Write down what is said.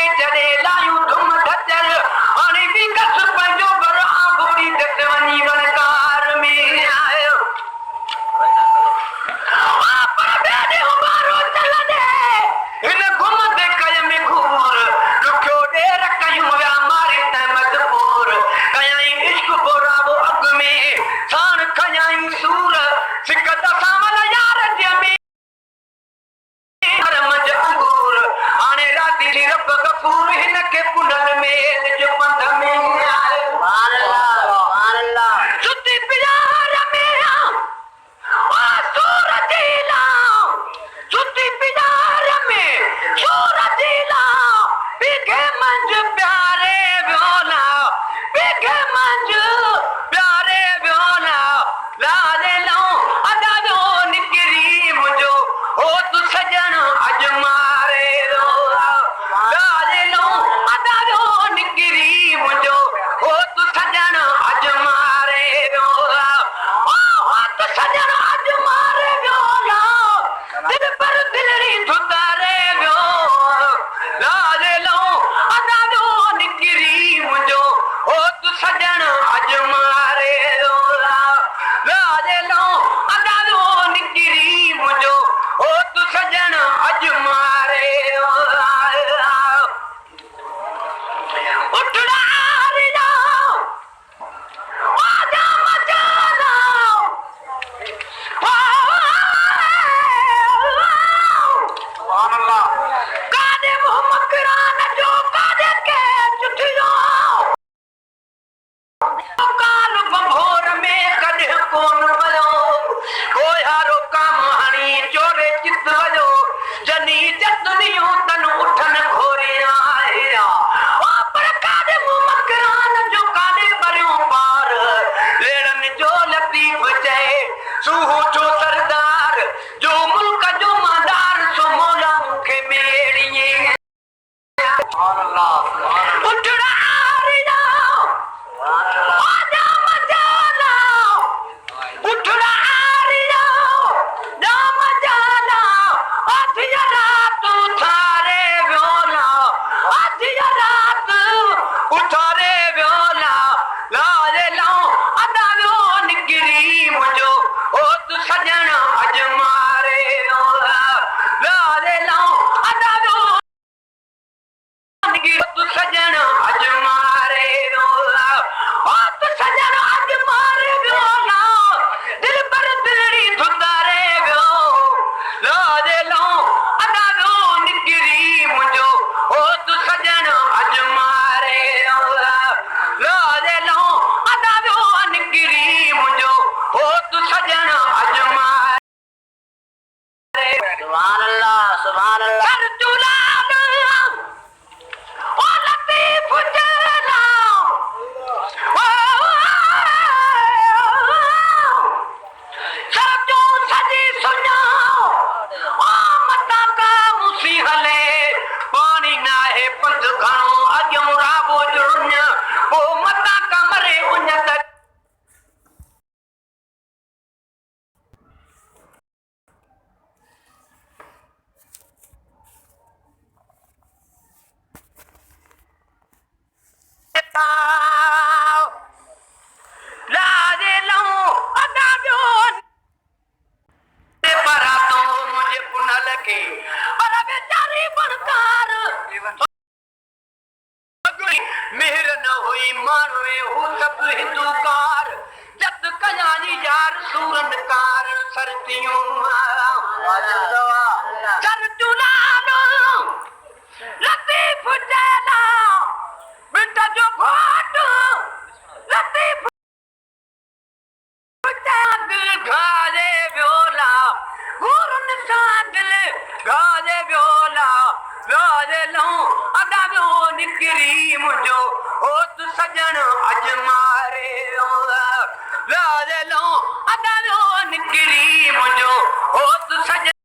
के चढ़े लायूं धुम धचल हाणे भी कस पंहिंजो बरा बोड़ी दस वञी वणकार में आयो पर बेॾे उबारो चलंदे हिन घुमंदे कय में घूर ॾुखियो ॾेर कयूं विया मारे त मजबूर कयाई इश्क बोरावो अॻ में साण खयाई सूर सिक दसामल यार जमे अंगूर हाणे राती रब गफूर हिन खे पुनल मेल जो पंध में सुती प्यार में सूरज सुती प्यार में सूरज बिघे मंझ प्यारे व्योला बिघे मंझ प्यारे व्योला लारे लो अदा जो निकरी मुझो हो तू सजन अज मारे रोला लारे लो अदा जो निकरी मुझो हो तू सजन अज मारे रोला हो तू सजन अज मारे रोला दिल पर दिलरी धुतारे व्यो लारे लो अदा जो निकरी मुझो हो तू सजन अज मारे रोला लारे लो अदा जो निकरी मुझो हो तू सजन अज मारे रोला उठड़ा रिया आजा मचाना कादे मोहम्मद कुरान जो कादे के चुठियो काल भोर में कदे कोन वयो कोई हारो काम हणी चोरे चित वयो जनी जतनियो तन उठन घोरे आया पर कादे मोहम्मद कुरान जो कादे परियो पार लेड़न जो लतीफ चए सूहो जो सरदार जो मुल्क जो मादार सो मौला मुखे मेड़िए उठड़ा रिया आजा मचाना उठड़ा रिया जा मचाना आधिया रात उठारे व्योला आधिया रात उठारे व्योला लारे लो अदा व्यो निकरी मुझो ओ तू सजन अज मारे रोला लारे लो अदा व्यो तू सजन अज मारे रोला ओ तू सजन अज मारे रोला दिल पर दिलड़ी धुतारे व्यो लारे लो अदा व्यो निकरी मुझो ओ तू सजन अज मारे रोला लारे लो अदा व्यो निकरी मुझो ओ तू सजन अज मारे सुभान अल्लाह सर तुलाल ओ लतीफ चला सर जो सजी सुना ओ मता का मुसी हले पानी ना है पंध घणो अजो राबो जुर्न ओ मता कमरे उन तक लारे लो अदा जो परा तो मुझे पुनल के पर बेचारी बनकार मेहर न हुई मानवे हूँ सब हिंदूकार जत कयानी यार सूरन कारण सरतियों सर चुनानो लतीफ चला बेटा जो घाट लतीफ दिल घाजे व्योला घूरन सा दिल घाजे व्योला लारे लो अदा व्यो निकरी मुझो हो तू सजन अज मारे रोला लारे लो अदा व्यो निकरी मुझो हो तू सजन